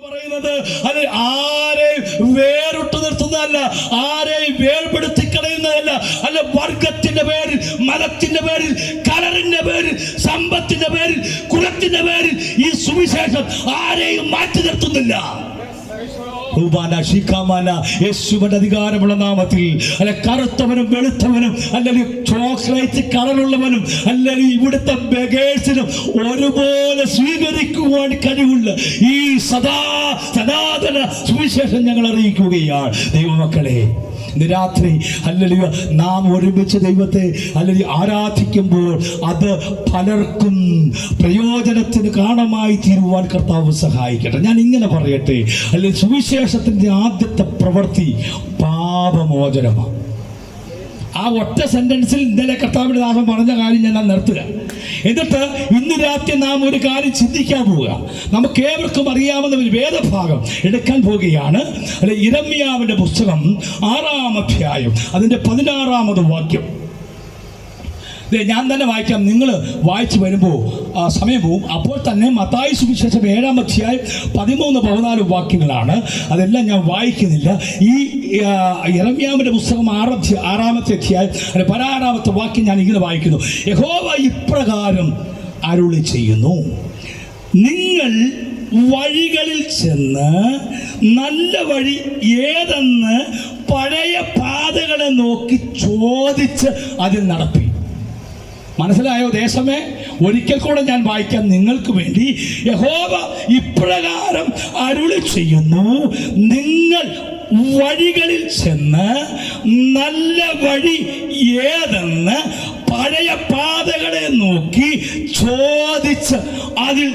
പറയുന്നത് അത് ആരെയും വേറിട്ട് നിർത്തുന്നതല്ല, ആരെയും വേർപെടുത്തി കളയുന്നതല്ല. അല്ല, വർഗത്തിന്റെ പേരിൽ, മതത്തിന്റെ പേരിൽ, കളറിന്റെ പേരിൽ, സമ്പത്തിന്റെ പേരിൽ, കുലത്തിന്റെ പേരിൽ ഈ സുവിശേഷം ആരെയും മാറ്റി നിർത്തുന്നില്ല. യേശുവിന്റെ അധികാരമുള്ള നാമത്തിൽ അല്ല, കറുത്തവനും വെളുത്തവനും അല്ലെങ്കിൽ ചോക്ലേറ്റ് കളറുള്ളവനും അല്ലെങ്കിൽ ഇവിടുത്തെ ബഗേഴ്സിനും ഒരുപോലെ സ്വീകരിക്കുവാൻ കഴിവുള്ള ഈ സനാതന സുവിശേഷം ഞങ്ങൾ അറിയിക്കുകയാണ്. ദൈവമക്കളെ, ഇന്ന് രാത്രി ഹല്ലേലൂയ നാം ഒരുമിച്ച് ദൈവത്തെ ഹല്ലേലൂയ ആരാധിക്കുമ്പോൾ അത് പലർക്കും പ്രയോജനത്തിന് കാരണമായി തീരുവാൻ കർത്താവ് സഹായിക്കട്ടെ. ഞാൻ ഇങ്ങനെ പറയട്ടെ, അല്ലെങ്കിൽ സുവിശേഷത്തിന്റെ ആദ്യത്തെ പ്രവൃത്തി പാപമോചനമാണ്. ആ ഒറ്റ സെന്റൻസിൽ ഇന്നലെ കർത്താവിന്റെ ദാസൻ പറഞ്ഞ കാര്യം ഞാൻ നിർത്തുക. എന്നിട്ട് ഇന്ന് രാത്രി നാം ഒരു കാര്യം ചിന്തിക്കാൻ പോവുക. നമുക്ക് ഏവർക്കും അറിയാവുന്ന ഒരു വേദഭാഗം എടുക്കാൻ പോവുകയാണ്. അല്ലെ, യിരെമ്യാവിന്റെ പുസ്തകം 6-ാം അധ്യായം അതിന്റെ 16-ാമത് വാക്യം. ഞാൻ തന്നെ വായിക്കാം, നിങ്ങൾ വായിച്ചു വരുമ്പോൾ സമയം പോവും. അപ്പോൾ തന്നെ മത്തായി സുവിശേഷം 7-ാം അധ്യായം 13-14 വാക്യങ്ങളാണ്. അതെല്ലാം ഞാൻ വായിക്കുന്നില്ല. ഈ യിരെമ്യാവിന്റെ പുസ്തകം 6-ാമത്തെ അധ്യായം 16-ാമത്തെ വാക്യം ഞാൻ ഇങ്ങനെ വായിക്കുന്നു. യഹോവ ഇപ്രകാരം അരുളി ചെയ്യുന്നു, നിങ്ങൾ വഴികളിൽ ചെന്ന് നല്ല വഴി ഏതെന്ന് പഴയ പാതകളെ നോക്കി ചോദിച്ച് അതിൽ നടപ്പി. മനസ്സിലായോ ദേശമേ? ഒരിക്കൽ കൂടെ ഞാൻ വായിക്കാം നിങ്ങൾക്ക് വേണ്ടി. യഹോവ ഇപ്രകാരം അരുളി ചെയ്യുന്നു, നിങ്ങൾ വഴികളിൽ ചെന്ന് നല്ല വഴി ഏതെന്ന് പഴയ പാതകളെ നോക്കി ചോദിച്ച് അതിൽ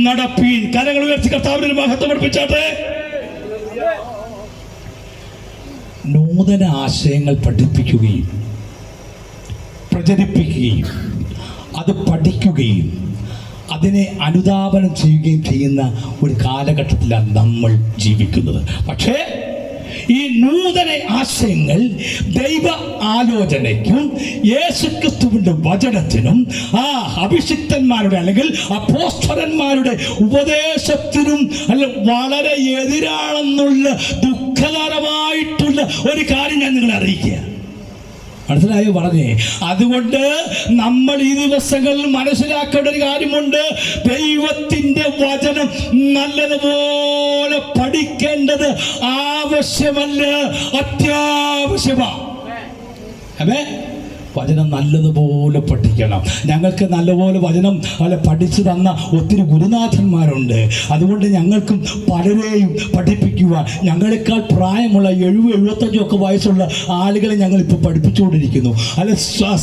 നടപ്പീൻ. കരങ്ങൾ ഉയർത്തി കർത്താവിന്റെ മഹത്വം പഠിപ്പിച്ചാട്ടെ. നൂതന ആശയങ്ങൾ പഠിപ്പിക്കുകയും പ്രചരിപ്പിക്കുകയും അത് പഠിക്കുകയും അതിനെ അനുധാവനം ചെയ്യുകയും ചെയ്യുന്ന ഒരു കാലഘട്ടത്തിലാണ് നമ്മൾ ജീവിക്കുന്നത്. പക്ഷേ ഈ നൂതന ആശയങ്ങൾ ദൈവ ആലോചനയ്ക്കും യേശുക്രിസ്തുവിന്റെ വചനത്തിനും ആ അഭിഷിക്തന്മാരുടെ അല്ലെങ്കിൽ അപ്പോസ്തലന്മാരുടെ ഉപദേശത്തിനും അല്ല വളരെ എതിരാണെന്നുള്ള ദുഃഖകരമായിട്ടുള്ള ഒരു കാര്യം ഞാൻ നിങ്ങളെ അറിയിക്കുക. മനസ്സിലായോ പറഞ്ഞേ? അതുകൊണ്ട് നമ്മൾ ഈ ദിവസങ്ങളിൽ മനസ്സിലാക്കേണ്ട ഒരു കാര്യമുണ്ട്. ദൈവത്തിന്റെ വചനം നല്ലതുപോലെ പഠിക്കേണ്ടത് ആവശ്യമല്ല, അത്യാവശ്യമാണ്. അതെ, വചനം നല്ലതുപോലെ പഠിക്കണം. ഞങ്ങൾക്ക് നല്ലപോലെ വചനം പഠിച്ചു തന്ന ഒത്തിരി ഗുരുനാഥന്മാരുണ്ട്. അതുകൊണ്ട് ഞങ്ങൾക്കും പലരെയും പഠിപ്പിക്കുവാൻ ഞങ്ങളെക്കാൾ പ്രായമുള്ള 70-75 വയസ്സുള്ള ആളുകളെ ഞങ്ങളിപ്പോൾ പഠിപ്പിച്ചുകൊണ്ടിരിക്കുന്നു.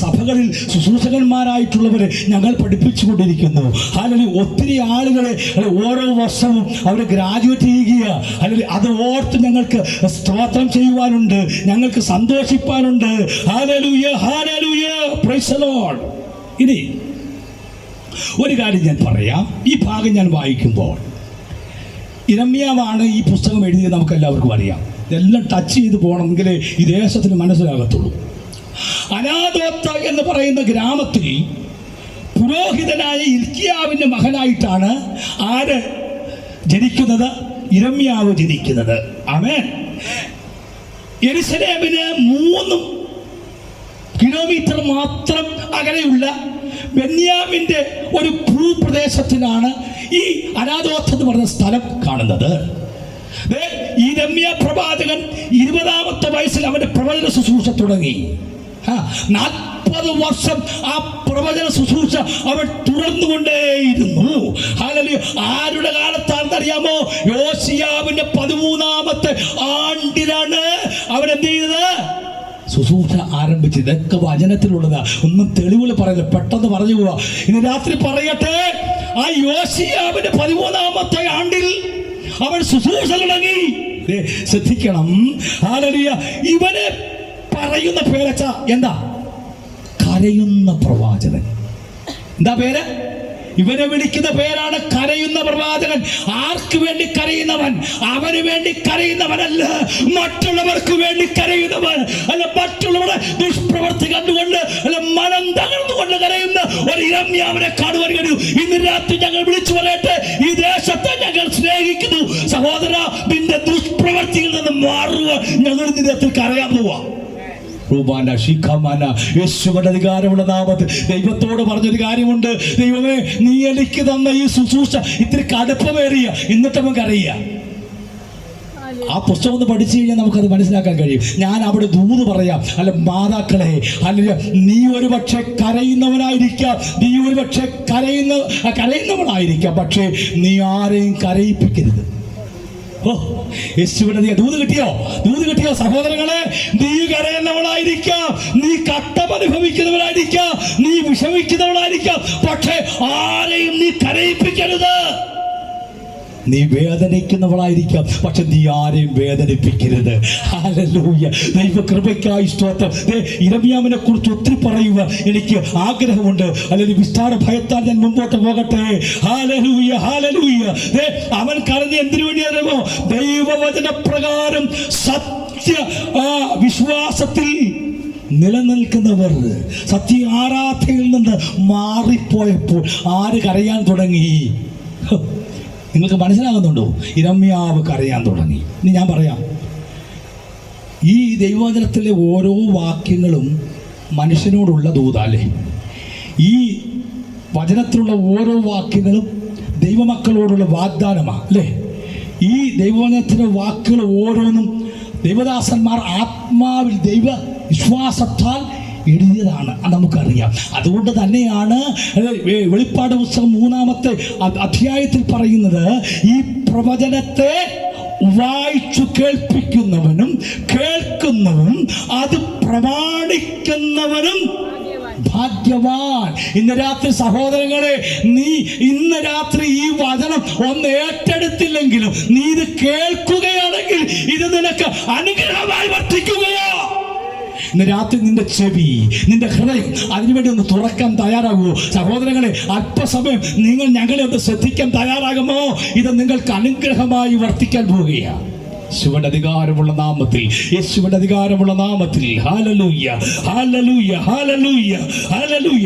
സഭകളിൽ ശുശ്രൂഷകന്മാരായിട്ടുള്ളവരെ ഞങ്ങൾ പഠിപ്പിച്ചുകൊണ്ടിരിക്കുന്നു. അല്ലെങ്കിൽ ഒത്തിരി ആളുകളെ ഓരോ വർഷവും അവർ ഗ്രാജുവേറ്റ് ചെയ്യുക. അല്ലെങ്കിൽ അത് ഓർത്ത് ഞങ്ങൾക്ക് സ്തോത്രം ചെയ്യുവാനുണ്ട്, ഞങ്ങൾക്ക് സന്തോഷിപ്പാനുണ്ട്. ഹല്ലേലൂയ, ഹല്ലേലൂയ, പ്രൈസ് ദി ലോർഡ്. ഇനി ഒരു കാര്യം ഞാൻ പറയാം. ഈ ഭാഗം ഞാൻ വായിക്കുമ്പോൾ യിരെമ്യാവാണ് ഈ പുസ്തകം എഴുതിയത്, നമുക്ക് എല്ലാവർക്കും അറിയാം. ഇതെല്ലാം ടച്ച് ചെയ്ത് പോകണമെങ്കിൽ ഈ ദേശത്തിന് മനസ്സിലാകത്തുള്ളൂ. അനാഥോത്ത് എന്ന് പറയുന്ന ഗ്രാമത്തിൽ പുരോഹിതനായ ഹില്ക്കീയാവിന്റെ മകനായിട്ടാണ് ആര് ജനിക്കുന്നത്? യിരെമ്യാവ് ജനിക്കുന്നത്. ആമേൻ. യെരൂശലേമിന് 3 കിലോമീറ്റർ മാത്രം അകലെയുള്ള ബെന്യാമിന്റെ ഒരു ഭൂപ്രദേശത്തിലാണ് ഈ അനാഥോത്ത് എന്ന് പറഞ്ഞ സ്ഥലം കാണുന്നത്. യിരെമ്യ പ്രവാചകൻ 20-ാമത്തെ വയസ്സിൽ അവന്റെ പ്രവചന ശുശ്രൂഷ തുടങ്ങി. 40 വർഷം ആ പ്രവചന ശുശ്രൂഷ അവൻ തുടർന്നുകൊണ്ടേയിരുന്നു. ആരുടെ കാലത്താണെന്നറിയാമോ? യോശിയാവിന്റെ 13-ാമത്തെ ആണ്ടിലാണ് അവൻ എന്ത് ചെയ്തത്? ശുശ്രൂഷ ആരംഭിച്ചത്. ഇതൊക്കെ വചനത്തിലുള്ളതാ, ഒന്നും തെളിവുകൾ പറയുന്നത്, പെട്ടെന്ന് പറഞ്ഞു പോവാ. ഇന്ന് രാത്രി പറയട്ടെ, ആ യോശിയാവിന്റെ 13-ാമത്തെ ആണ്ടിൽ അവൻ ശുശ്രൂഷ തുടങ്ങി. ശ്രദ്ധിക്കണം. ഹല്ലേലൂയ. ഇവനെ പറയുന്ന പേരച്ച എന്താ? കരയുന്ന പ്രവാചകൻ. എന്താ പേര്? ഇവനെ വിളിക്കുന്ന പേരാണ് കരയുന്ന പ്രവാചകൻ. ആർക്ക് വേണ്ടി കരയുന്നവൻ? അവന് വേണ്ടി കരയുന്നവനല്ല, മറ്റുള്ളവർക്ക് വേണ്ടി കരയുന്നവൻ. അല്ല, മറ്റുള്ളവരുടെ ദുഷ്പ്രവർത്തി കണ്ടുകൊണ്ട് അല്ല മനം തകർന്നുകൊണ്ട് കരയുന്ന ഒരു യിരെമ്യാവിനെ കാണുവാൻ കഴിയും. ഇന്ന് രാത്രി ഞങ്ങൾ വിളിച്ചു പറയട്ടെ, ഈ ദേശത്തെ ഞങ്ങൾ സ്നേഹിക്കുന്നു. സഹോദര, നിന്റെ ദുഷ്പ്രവർത്തിയിൽ നിന്ന് മാറുക. ഞങ്ങൾ നിന്റെ കരയാൻ പോവാ. യേശുവിന്റെ അധികാരമുള്ള നാമത്തിൽ ദൈവത്തോട് പറഞ്ഞൊരു കാര്യമുണ്ട്. ദൈവമേ, നീ എനിക്ക് തന്ന ഈ ശുശ്രൂഷ ഇത്തിരി കടുപ്പമേറിയ, എന്നിട്ട് നമുക്ക് അറിയാം. ആ പുസ്തകം ഒന്ന് പഠിച്ചു കഴിഞ്ഞാൽ നമുക്കത് മനസ്സിലാക്കാൻ കഴിയും. ഞാൻ അവിടെ ദൂത് പറയാം. അല്ല മാതാക്കളെ, അല്ല നീ ഒരു പക്ഷെ കരയുന്നവനായിരിക്കാം, നീ ഒരു പക്ഷെ കരയുന്നവനായിരിക്കാം, പക്ഷേ നീ ആരെയും കരയിപ്പിക്കരുത്. യേശുവിന്റെ ദൂത് കിട്ടിയോ? സഹോദരങ്ങളെ, നീ കരയുന്നവളായിരിക്കാം, നീ കട്ടം അനുഭവിക്കുന്നവനായിരിക്കാം, നീ വിഷമിക്കുന്നവളായിരിക്കാം, പക്ഷേ ആരെയും നീ കരയിപ്പിക്കരുത്. നീ വേദനിക്കുന്നവളായിരിക്കാം, പക്ഷെ നീ ആരെയും വേദനിപ്പിക്കരുത്. ഹല്ലേലൂയ. ദൈവകൃപയ്ക്കായി സ്തോത്രം. യിരെമ്യാവിനെ കുറിച്ച് ഒത്തിരി പറയുക എനിക്ക് ആഗ്രഹമുണ്ട്. അല്ലെങ്കിൽ വിസ്താര ഭയത്താൽ ഞാൻ മുമ്പോട്ട് പോകട്ടെ. Hallelujah, hallelujah. അവൻ കരഞ്ഞ് എന്തിനു വേണ്ടി അറിയുമോ? ദൈവവചന പ്രകാരം സത്യ വിശ്വാസത്തിൽ നിലനിൽക്കുന്നവർ സത്യ ആരാധനയിൽ നിന്ന് മാറിപ്പോയപ്പോൾ ആര് കരയാൻ തുടങ്ങി? നിങ്ങൾക്ക് മനസ്സിലാകുന്നുണ്ടോ? യിരെമ്യാവ് കരയാൻ തുടങ്ങി. ഇനി ഞാൻ പറയാം. ഈ ദൈവവചനത്തിലെ ഓരോ വാക്യങ്ങളും മനുഷ്യനോടുള്ള ദൂതല്ലേ? ഈ വചനത്തിലുള്ള ഓരോ വാക്യങ്ങളും ദൈവമക്കളോടുള്ള വാഗ്ദാനമാണ് അല്ലേ? ഈ ദൈവവചനത്തിലെ വാക്കുകൾ ഓരോന്നും ദൈവദാസന്മാർ ആത്മാവിൽ ദൈവ വിശ്വാസത്താൽ എഴുതിയതാണ്, നമുക്കറിയാം. അതുകൊണ്ട് തന്നെയാണ് വെളിപ്പാട് പുസ്തകം 3-ാമത്തെ അധ്യായത്തിൽ പറയുന്നത്, ഈ പ്രവചനത്തെ വായിച്ചു കേൾപ്പിക്കുന്നവനും കേൾക്കുന്നവനും അത് പ്രമാണിക്കുന്നവനും ഭാഗ്യവാൻ. ഇന്ന് രാത്രി സഹോദരങ്ങളെ, നീ ഇന്ന് രാത്രി ഈ വചനം ഒന്ന് ഏറ്റെടുത്തില്ലെങ്കിലും നീ ഇത് കേൾക്കുകയാണെങ്കിൽ ഇത് നിനക്ക് അനുഗ്രഹമായി വർദ്ധിക്കുകയോ. ഇന്ന് രാത്രി നിന്റെ ചെവി, നിന്റെ ഹൃദയം അതിനുവേണ്ടി ഒന്ന് തുറക്കാൻ തയ്യാറാകുമോ? സഹോദരങ്ങളെ, അല്പസമയം നിങ്ങൾ ഞങ്ങളെ ഒന്ന് ശ്രദ്ധിക്കാൻ തയ്യാറാകുമോ? ഇത് നിങ്ങൾക്ക് അനുഗ്രഹമായി വർത്തിക്കാൻ പോവുകയാണ്. യേശുവിന്റെ അധികാരമുള്ള നാമത്തിൽ, യേശുവിന്റെ അധികാരമുള്ള നാമത്തിൽ. ഹല്ലേലൂയ, ഹല്ലേലൂയ, ഹല്ലേലൂയ, ഹല്ലേലൂയ.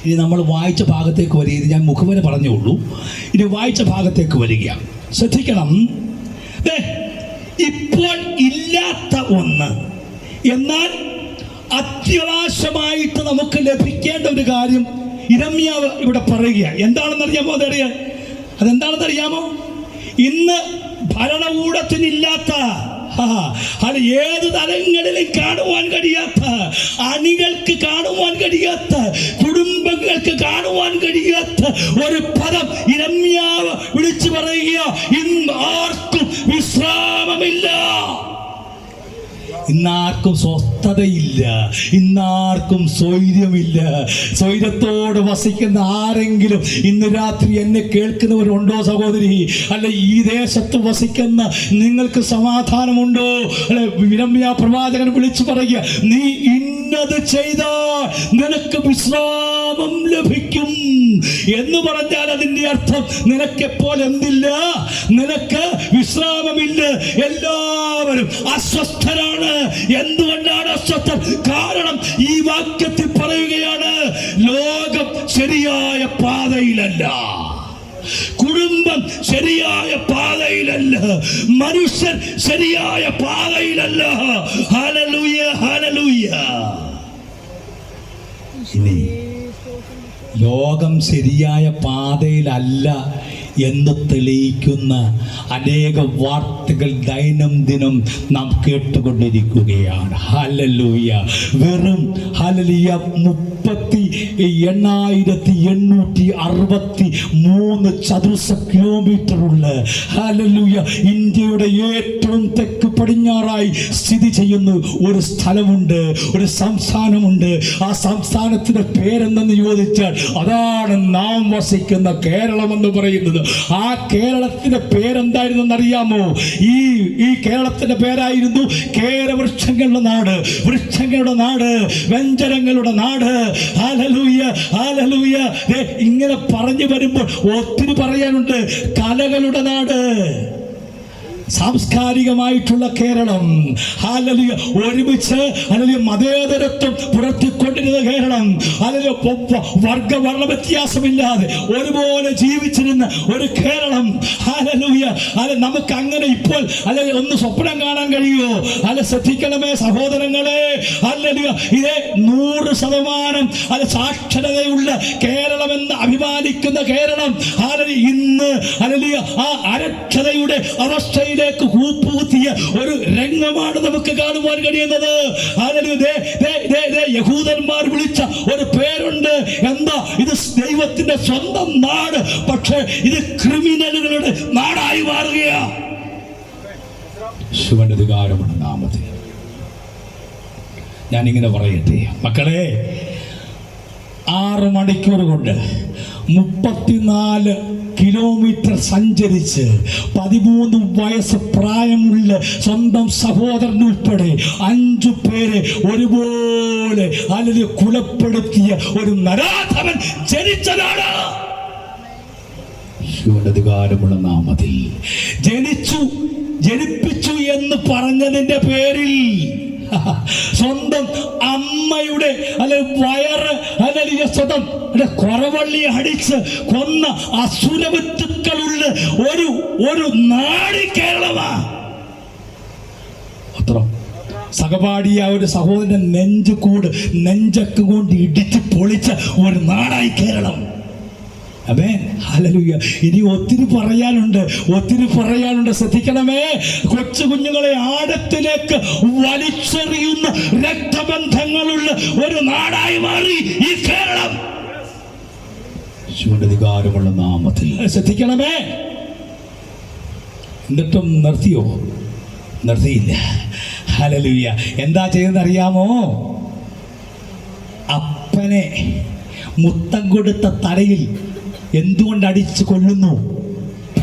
ഇനി നമ്മൾ വായിച്ച ഭാഗത്തേക്ക് വരിക. ഇത് ഞാൻ മുഖവര പറഞ്ഞുള്ളൂ. ഇനി വായിച്ച ഭാഗത്തേക്ക് വരിക. ശ്രദ്ധിക്കണം. ഇപ്പോൾ ഇല്ലാത്ത ഒന്ന്, എന്നാൽ അത്യാവശ്യമായിട്ട് നമുക്ക് ലഭിക്കേണ്ട ഒരു കാര്യം യിരെമ്യാവ് ഇവിടെ പറയുക. എന്താണെന്നറിയാമോ? അതെന്താണെന്നറിയാമോ? ഇന്ന് ഭരണകൂടത്തിനില്ലാത്ത, ഏത് തലങ്ങളിലും കാണുവാൻ കഴിയാത്ത, അണികൾക്ക് കാണുവാൻ കഴിയാത്ത, കുടുംബങ്ങൾക്ക് കാണുവാൻ കഴിയാത്ത ഒരു പദം യിരെമ്യാവ് വിളിച്ചു പറയുക. ഇന്ന് ആർക്കും വിശ്രാമമില്ല, ഇന്നാർക്കും സ്വസ്ഥതയില്ല, ഇന്നാർക്കും സ്വൈര്യമില്ല. സ്വൈര്യത്തോട് വസിക്കുന്ന ആരെങ്കിലും ഇന്ന് രാത്രി എന്നെ കേൾക്കുന്നവരുണ്ടോ സഹോദരി? അല്ല, ഈ ദേശത്ത് വസിക്കുന്ന നിങ്ങൾക്ക് സമാധാനമുണ്ടോ? അല്ലെ, യിരെമ്യാ പ്രവാചകൻ വിളിച്ചു പറയുക, നീ ഇന്നത് ചെയ്താൽ നിനക്ക് വിശ്രാമം ലഭിക്കും എന്ന് പറഞ്ഞാൽ അതിന്റെ അർത്ഥം നിനക്കെപ്പോൾ എന്തില്ല? നിനക്ക് വിശ്രാമമില്ല. എല്ലാവരും അസ്വസ്ഥരാണ്. എന്തുകൊണ്ടാണ് അസ്വസ്ഥ? കാരണം ഈ വാക്യത്തിൽ പറയുകയാണ്, ലോകം ശരിയായ പാതയിലല്ല, കുടുംബം ശരിയായ പാതയിലല്ല, മനുഷ്യർ ശരിയായ പാതയിലല്ല. Hallelujah, hallelujah. ഇനി ലോകം ശരിയായ പാതയിലല്ല എന്ന് തെളിയിക്കുന്ന അനേക വാർത്തകൾ ദൈനംദിനം നാം കേട്ടുകൊണ്ടിരിക്കുകയാണ്. ഹല്ലേലൂയ. വെറും ഹല്ലേലൂയ 38,863 ചതുരശ്ര കിലോമീറ്ററുള്ള ഹല്ലേലൂയ ഇന്ത്യയുടെ ഏറ്റവും തെക്ക് പടിഞ്ഞാറായി സ്ഥിതി ചെയ്യുന്ന ഒരു സ്ഥലമുണ്ട്, ഒരു സംസ്ഥാനമുണ്ട്. ആ സംസ്ഥാനത്തിന്റെ പേരെന്തെന്ന് ചോദിച്ചാൽ അതാണ് നാം വസിക്കുന്ന കേരളം എന്ന് പറയുന്നത്. ആ കേരളത്തിന്റെ പേരെന്തായിരുന്നു അറിയാമോ? ഈ കേരളത്തിന്റെ പേരായിരുന്നു കേരവൃക്ഷങ്ങളുടെ നാട്, വൃക്ഷങ്ങളുടെ നാട്, വ്യഞ്ജനങ്ങളുടെ നാട്. Hallelujah, hallelujah. ഇങ്ങനെ പറഞ്ഞു വരുമ്പോൾ ഒത്തിരി പറയാനുണ്ട്. കലകളുടെ നാട്, സാംസ്കാരികമായിട്ടുള്ള കേരളം, ഹല്ലേലൂയ, ഒരുമിച്ച് ഹല്ലേലൂയ മതേതരത്വം പുലർത്തിക്കൊണ്ടിരുന്ന കേരളം, ഹല്ലേലൂയ, വർഗവർണ്ണ വ്യത്യാസമില്ലാതെ ഒരുപോലെ ജീവിച്ചിരുന്ന ഒരു കേരളം, ഹല്ലേലൂയ. നമുക്ക് അങ്ങനെ ഇപ്പോൾ അല്ലെങ്കിൽ ഒന്ന് സ്വപ്നം കാണാൻ കഴിയുമോ? അല്ല, ശ്രദ്ധിക്കണമേ സഹോദരങ്ങളെ, ഹല്ലേലൂയ, ഇതേ 100% സാക്ഷരതയുള്ള കേരളം എന്ന് അഭിമാനിക്കുന്ന കേരളം, ഹല്ലേലൂയ, ഇന്ന് ഹല്ലേലൂയ ആ അരക്ഷതയുടെ അവസ്ഥയിൽ കൂപ്പുകുത്തിയ ഒരു രംഗമാണ് നമുക്ക് കാണുവാൻ കഴിയുന്നത്. യഹൂദന്മാർ വിളിച്ച ഒരു പേരുണ്ട്. എന്താ? ഇത് ദൈവത്തിന്റെ സ്വന്തം നാട്, പക്ഷേ ഇത് ക്രിമിനലുകളുടെ നാടായി മാറുകയാണ്. ശിവന്റെ അധികാരമുള്ള നാമത്തിൽ ഞാനിങ്ങനെ പറയട്ടെ മക്കളെ, 6 മണിക്കൂർ കൊണ്ട് 34 കിലോമീറ്റർ സഞ്ചരിച്ച് 13 വയസ്സ് പ്രായമുള്ള സ്വന്തം സഹോദരൻ ഉൾപ്പെടെ 5 പേരെ ഒരുപോലെ അല്ലെങ്കിൽ കുലപ്പെടുത്തിയ ഒരു നരാധമൻ ജനിച്ചതാണ്. ശിവന്റെ അധികാരമുള്ള നാമത്തിൽ ജനിപ്പിച്ചു എന്ന് പറഞ്ഞതിന്റെ പേരിൽ സ്വന്തം അമ്മയുടെ വയറ് അല്ലെങ്കിൽ സ്വന്തം കുറവള്ളി അടിച്ച് കൊന്ന അസുരവിത്തുക്കളുള്ള ഒരു നാട് കേരളമാ. സഹപാഠിയ ഒരു സഹോദരൻ നെഞ്ചക്ക് കൊണ്ട് ഇടിച്ച് പൊളിച്ച ഒരു നാടായി കേരളം. ഹല്ലേലൂയ. ഇനി ഒത്തിരി പറയാനുണ്ട്. ശ്രദ്ധിക്കണമേ, കൊച്ചു കുഞ്ഞുങ്ങളെ ആഴത്തിലേക്ക് വലിച്ചെറിയുന്ന രക്തബന്ധങ്ങളുള്ള ഒരു നാടായി മാറി ഈ കേരളം. ശിവന്റെ അധികാരമുള്ള നാമത്തിൽ ശ്രദ്ധിക്കണമേ. എന്നിട്ടും നിർത്തിയോ? നിർത്തിയില്ല. ഹല്ലേലൂയ. എന്താ ചെയ്തെന്നറിയാമോ? അപ്പനെ മുത്തം കൊടുത്ത തലയിൽ എന്തുകൊണ്ട് അടിച്ചു കൊല്ലുന്നു?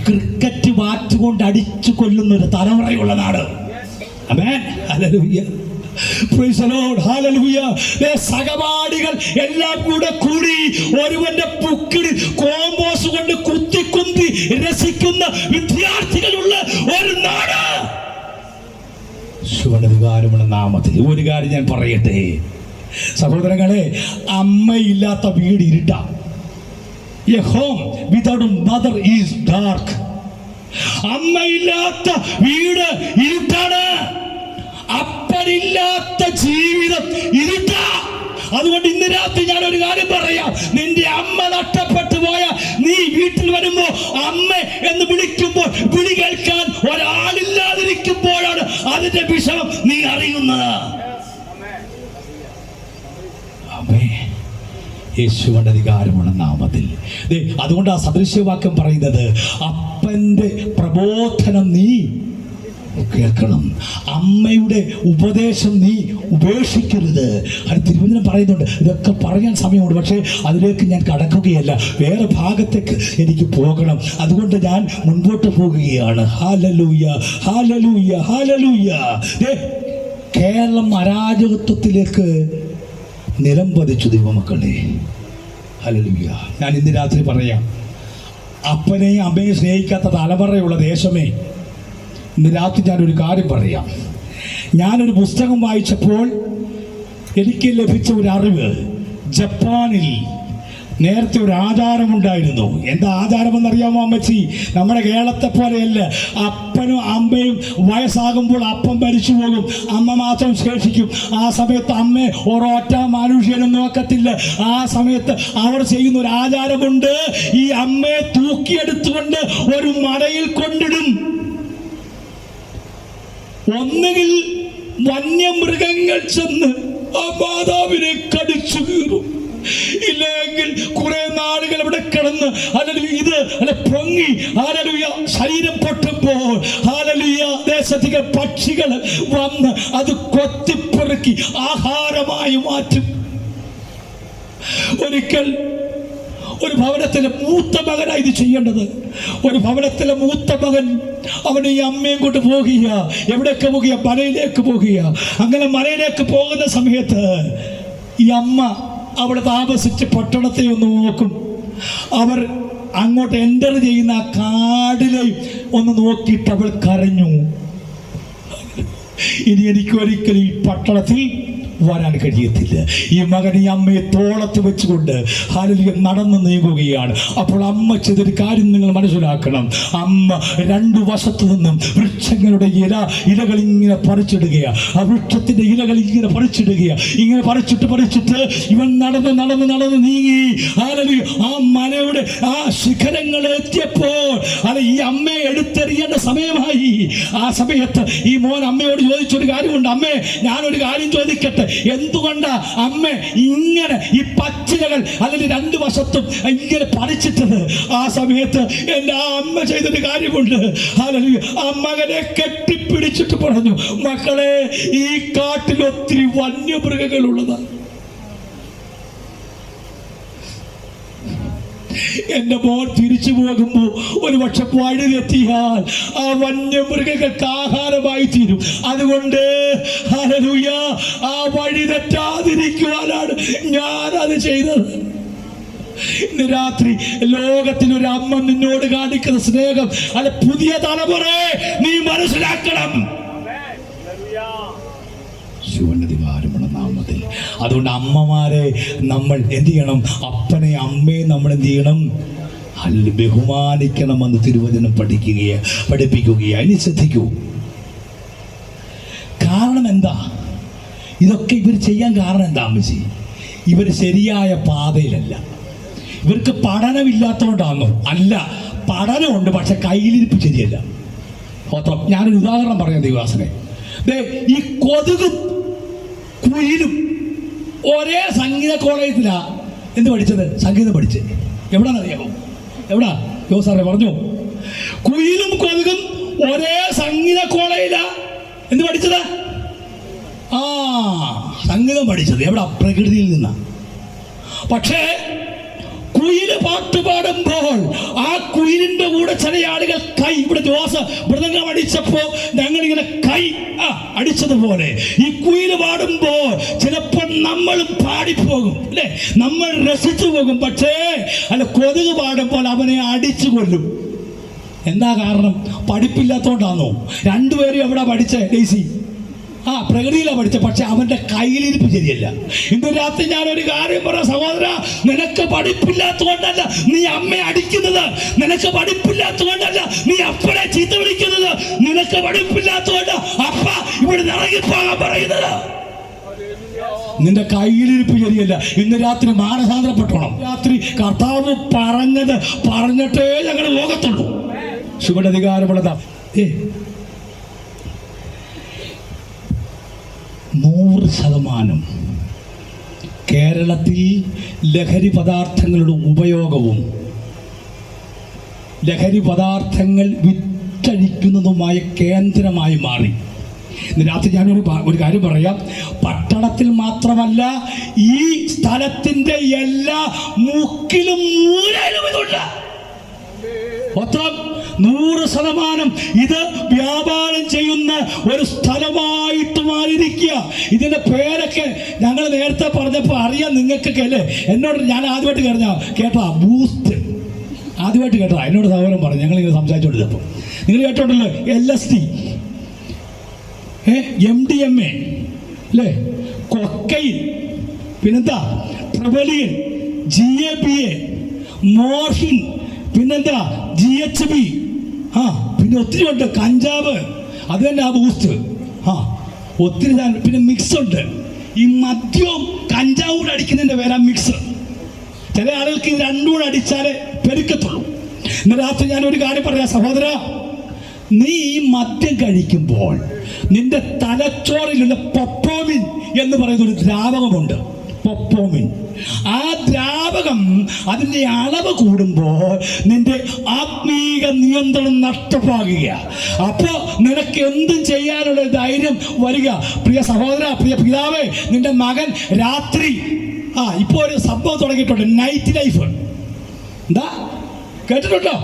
ക്രിക്കറ്റ് ബാറ്റ് കൊണ്ട് അടിച്ചു കൊല്ലുന്ന ഒരു തലമുറയുള്ള നാട്. ആമേൻ. ഹല്ലേലൂയ. Praise the Lord. ഹല്ലേലൂയ. സഹപാഠികൾ എല്ലാം കൂടി ഒരുവന്റെ പുക്കിൽ കോമ്പോസ് കൊണ്ട് കുത്തി രസിക്കുന്ന വിദ്യാർത്ഥികളുള്ള ഒരു നാട്. ശിവന്റെ അധികാരമുള്ള നാമത്തിൽ ഒരു കാര്യം ഞാൻ പറയട്ടെ സഹോദരങ്ങളെ, അമ്മയില്ലാത്ത വീട് ഇരുട്ടാ. A home without a mother is dark. അമ്മയില്ലാത്ത വീട് ഇരുട്ടാണ്. അപ്പനില്ലാത്ത ജീവിതം ഇരുട്ടാ. അതുകൊണ്ട് ഇന്ന് രാത്രി ഞാൻ ഒരു കാര്യം പറയാം. നിന്റെ അമ്മ നഷ്ടപ്പെട്ടു പോയ നീ വീട്ടിൽ വരുമ്പോ അമ്മ എന്ന് വിളിക്കുമ്പോൾ വിളി കേൾക്കാൻ ഒരാളില്ലാതിരിക്കുമ്പോഴാണ് അതിന്റെ വിഷമം നീ അറിയുന്നത്. യേശുവിന്റെ അധികാരമുള്ള നാമത്തിൽ. അതുകൊണ്ട് ആ സദൃശ്യവാക്യം പറയുന്നത്, അപ്പന്റെ പ്രബോധനം നീ കേൾക്കണം, അമ്മയുടെ ഉപദേശം നീ ഉപേക്ഷിക്കരുത്. അത് തിരുവചനം പറയുന്നുണ്ട്. ഇതൊക്കെ പറയാൻ സമയമുണ്ട്, പക്ഷേ അതിലേക്ക് ഞാൻ കടക്കുകയല്ല. വേറെ ഭാഗത്തേക്ക് എനിക്ക് പോകണം. അതുകൊണ്ട് ഞാൻ മുൻപോട്ട് പോകുകയാണ്. ഹല്ലേലൂയ, ഹല്ലേലൂയ, ഹല്ലേലൂയ. കേരളം അരാജകത്വത്തിലേക്ക് നിലം പതിച്ചു ദൈവമക്കളെ. ഹല്ലേലൂയ. ഞാൻ ഇന്ന് രാത്രി പറയാം, അപ്പനെയും അമ്മയും സ്നേഹിക്കാത്ത തലമുറയുള്ള ദേശമേ, ഇന്ന് രാത്രി ഞാനൊരു കാര്യം പറയാം. ഞാനൊരു പുസ്തകം വായിച്ചപ്പോൾ എനിക്ക് ലഭിച്ച ഒരു അറിവ്, ജപ്പാനിൽ നേരത്തെ ഒരു ആചാരമുണ്ടായിരുന്നു. എന്താ ആചാരമെന്നറിയാമോ അമ്മച്ചി? നമ്മുടെ കേരളത്തെ പോലെയല്ല. അപ്പനും അമ്മയും വയസ്സാകുമ്പോൾ അപ്പം മരിച്ചു പോകും, അമ്മ മാത്രം ശേഷിക്കും. ആ സമയത്ത് അമ്മയെ ഒരൊറ്റ മനുഷ്യനും നോക്കത്തില്ല. ആ സമയത്ത് അവർ ചെയ്യുന്ന ഒരു ആചാരമുണ്ട്. ഈ അമ്മയെ തൂക്കിയെടുത്തുകൊണ്ട് ഒരു മലയിൽ കൊണ്ടിടും. ഒന്നുകിൽ വന്യമൃഗങ്ങൾ ചെന്ന് ആ മാതാവിനെ കടിച്ചു കീറും, ഇല്ലെങ്കിൽ കുറെ നാളുകൾ അവിടെ കിടന്ന് പൊങ്ങി ശരീരം പൊട്ടുമ്പോൾ ദേശത്തിലെ പക്ഷികൾ വന്ന് അത് കൊത്തിപ്പെറുക്കി ആഹാരമായി മാറ്റും. ഒരിക്കൽ ഒരു ഭവനത്തിലെ മൂത്ത മകനായി ഇത് ചെയ്യേണ്ടത്. ഒരു ഭവനത്തിലെ മൂത്ത മകൻ അവന് ഈ അമ്മയും കൊണ്ട് പോകുക. എവിടേക്ക് പോകുക? മലയിലേക്ക് പോകുക. അങ്ങനെ മലയിലേക്ക് പോകുന്ന സമയത്ത് ഈ അമ്മ അവിടെ താമസിച്ച് പട്ടണത്തെ ഒന്ന് നോക്കും. അവർ അങ്ങോട്ട് എൻ്റർ ചെയ്യുന്ന ആ കാടിലെ ഒന്ന് നോക്കിയിട്ട് അവൾ കരഞ്ഞു. ഇനി എനിക്ക് ഒരിക്കലും ഈ പട്ടണത്തിൽ വരാൻ കഴിയത്തില്ല. ഈ മകൻ ഈ അമ്മയെ തോളത്ത് വെച്ചുകൊണ്ട് ഹല്ലേലൂയ നടന്നു നീങ്ങുകയാണ്. അപ്പോൾ അമ്മ ചെയ്തൊരു കാര്യം നിങ്ങൾ മനസ്സിലാക്കണം. അമ്മ രണ്ടു വശത്തു നിന്നും വൃക്ഷങ്ങളുടെ ഇലകൾ ഇങ്ങനെ പറിച്ചിടുകയാണ്. ആ വൃക്ഷത്തിന്റെ ഇലകൾ ഇങ്ങനെ പറിച്ചിടുകയാണ്. ഇങ്ങനെ പറിച്ചിട്ട് ഇവൻ നടന്ന് നീങ്ങി ഹല്ലേലൂയ ആ മലയുടെ ആ ശിഖരങ്ങൾ എത്തിയപ്പോൾ ഈ അമ്മയെ എടുത്തെറിയേണ്ട സമയമായി. ആ സമയത്ത് ഈ മോൻ അമ്മയോട് ചോദിച്ചൊരു കാര്യമുണ്ട്. അമ്മേ, ഞാനൊരു കാര്യം ചോദിക്കട്ടെ, എന്തുകൊണ്ടാ അമ്മ ഇങ്ങനെ ഈ പച്ചിലകൾ അല്ലെങ്കിൽ രണ്ടു വശത്തും ഇങ്ങനെ പറിച്ചിട്ടത്? ആ സമയത്ത് എൻ്റെ ആ അമ്മ ചെയ്തൊരു കാര്യമുണ്ട്. ഹല്ലേലൂയ, ആ മകനെ കെട്ടിപ്പിടിച്ചിട്ട് പറഞ്ഞു, മക്കളെ, ഈ കാട്ടിൽ ഒത്തിരി വന്യമൃഗങ്ങളുള്ളതാണ്. എന്റെ മോൻ തിരിച്ചു പോകുമ്പോ ഒരു പക്ഷെ വഴി തെറ്റിയാൽ ആ വന്യമൃഗങ്ങൾക്ക് ആഹാരമായി തീരും. അതുകൊണ്ട് ഹല്ലേലൂയ, ആ വഴി തെറ്റാതിരിക്കുവാനാണ് ഞാനത് ചെയ്തത്. ഇന്ന് രാത്രി ലോകത്തിനൊരു അമ്മ നിന്നോട് കാണിക്കുന്ന സ്നേഹം അല്ല, പുതിയ തലമുറയെ നീ മനസ്സിലാക്കണം. ശിവനധികാരമുള്ള നാമത്തിൽ. അതുകൊണ്ട് അമ്മമാരെ നമ്മൾ എന്ത് ചെയ്യണം? അപ്പനെ അമ്മയെ നമ്മൾ എന്ത് ചെയ്യണം? ബഹുമാനിക്കണമെന്ന് തിരുവചനം പഠിപ്പിക്കുകയാണ്. ഇനി ശ്രദ്ധിക്കൂ, കാരണം എന്താ ഇതൊക്കെ ഇവർ ചെയ്യാൻ കാരണം എന്താ? അമ്മച്ചി, ഇവർ ശരിയായ പാതയിലല്ല. ഇവർക്ക് പഠനമില്ലാത്തതുകൊണ്ടാണോ? അല്ല, പഠനമുണ്ട്, പക്ഷെ കയ്യിലിരിപ്പ് ശരിയല്ല. ഓത്രം ഞാനൊരു ഉദാഹരണം പറയാം ദൈവാസനെ. ഈ കൊതുകും കുയിലും ഒരേ സംഗീത കോളേജിലാ എന്ത് പഠിച്ചത്? സംഗീതം പഠിച്ച്. എവിടാന്നറിയാമോ? എവിടാ? യോ സാറേ പറഞ്ഞു. കുയിലും കൊതുകും ഒരേ സംഗീത കോളേജിലാ എന്ത് പഠിച്ചത്? സംഗീതം പഠിച്ചത് എവിടാ? പ്രകൃതിയിൽ നിന്നാ. പക്ഷേ കുയില് പാട്ട് പാടുമ്പോൾ ആ കുയിലിന്റെ കൂടെ ചില ആളുകൾ കൈ, ഇവിടെ ജോസ് മൃദംഗം അടിച്ചപ്പോ ഞങ്ങളിങ്ങനെ കൈ അടിച്ചതുപോലെ ഈ കുയില് പാടുമ്പോൾ ചിലപ്പോൾ നമ്മളും പാടിപ്പോകും, അല്ലെ? നമ്മൾ രസിച്ചു പോകും. പക്ഷേ അല്ല, കൊതുക് പാടുമ്പോൾ അവനെ അടിച്ചു കൊല്ലും. എന്താ കാരണം? പഠിപ്പില്ലാത്തോണ്ടാണോ? രണ്ടുപേരും എവിടെ പഠിച്ചേ? ഡെയ്സി പ്രകൃതിയിലാണ് പഠിച്ചത്. പക്ഷെ അവന്റെ കയ്യിലിരിപ്പ് ശരിയല്ല. ഇന്ന് രാത്രി ഞാനൊരു കാര്യം പറയാം സഹോദര, നിനക്ക് പഠിപ്പില്ലാത്തതുകൊണ്ടല്ല നീ അമ്മയെ അടിക്കുന്നത്, നിനക്ക് പഠിപ്പില്ലാത്തതുകൊണ്ടല്ല നീ അപ്പനെ ചീത്ത വിളിക്കുന്നത്, നിനക്ക് പഠിപ്പില്ലാത്തതുകൊണ്ട് അപ്പ ഇവിടെ ഇറങ്ങിപ്പോകാൻ പറയുന്നത്. നിന്റെ കയ്യിലിരിപ്പ് ശരിയല്ല. ഇന്ന് രാത്രി മാനസാന്തരപ്പെട്ടോണം. രാത്രി കർത്താവ് പറഞ്ഞിട്ടേ ഞങ്ങൾ പോകത്തുള്ളൂ. ശുഭനധികാരമുള്ളതാ. 100% കേരളത്തിൽ ലഹരി പദാർത്ഥങ്ങളുടെ ഉപയോഗവും ലഹരി പദാർത്ഥങ്ങൾ വിറ്റഴിക്കുന്നതുമായ കേന്ദ്രമായി മാറി. ഇന്ന് രാത്രി ഞാനൊരു കാര്യം പറയാം. പട്ടണത്തിൽ മാത്രമല്ല, ഈ സ്ഥലത്തിൻ്റെ എല്ലാ മുക്കിലും മൂലയിലും ഇതുണ്ട്. 100% ഇത് വ്യാപാരം ചെയ്യുന്ന ഒരു സ്ഥലമായിട്ട് മാറിയിരിക്കുക. ഇതിൻ്റെ പേരൊക്കെ ഞങ്ങൾ നേരത്തെ പറഞ്ഞപ്പോൾ അറിയാം നിങ്ങൾക്കൊക്കെ, അല്ലേ? എന്നോട് ഞാൻ ആദ്യമായിട്ട് കേട്ടാ ബൂസ്റ്റ്, ആദ്യമായിട്ട് കേട്ടാ എന്നോട് സഹോദരൻ പറഞ്ഞു. ഞങ്ങളിങ്ങനെ സംസാരിച്ചുകൊണ്ടിരുന്നപ്പോൾ നിങ്ങൾ കേട്ടോണ്ടല്ലോ LSD, MDMA, അല്ലേ? കൊക്കൈൻ, പിന്നെന്താ ട്രിബലിൻ, GABA, മോർഫിൻ, പിന്നെന്താ GHB, പിന്നെ ഒത്തിരി ഉണ്ട്. കഞ്ചാവ്, അത് തന്നെ ആ ബൂസ്റ്റ്, ഒത്തിരി. പിന്നെ മിക്സ് ഉണ്ട്. ഈ മദ്യവും കഞ്ചാവും കൂടെ അടിക്കുന്നതിൻ്റെ പേരാ മിക്സ്. ചില ആളുകൾക്ക് ഇത് രണ്ടും കൂടെ അടിച്ചാലേ പെരുക്കത്തുള്ളൂ. ഇന്ന് രാത്രി ഞാനൊരു കാര്യം പറയാം സഹോദര, നീ ഈ മദ്യം കഴിക്കുമ്പോൾ നിന്റെ തലച്ചോറിലുള്ള പൊപ്പോമിൻ എന്ന് പറയുന്ന ഒരു ദ്രാവകമുണ്ട്. പൊപ്പോമിൻ, ആ ദ്രാവകം അതിൻ്റെ അളവ് കൂടുമ്പോൾ നിന്റെ ആത്മീക നിയന്ത്രണം നഷ്ടമാകുക. അപ്പോൾ നിനക്ക് എന്തും ചെയ്യാനുള്ള ധൈര്യം വരിക. പ്രിയ സഹോദര, പ്രിയ പിതാവേ, നിന്റെ മകൻ രാത്രി ഇപ്പോൾ ഒരു സംഭവം തുടങ്ങിയിട്ടുണ്ട്, നൈറ്റ് ലൈഫ്. എന്താ കേട്ടിട്ടുണ്ടോ?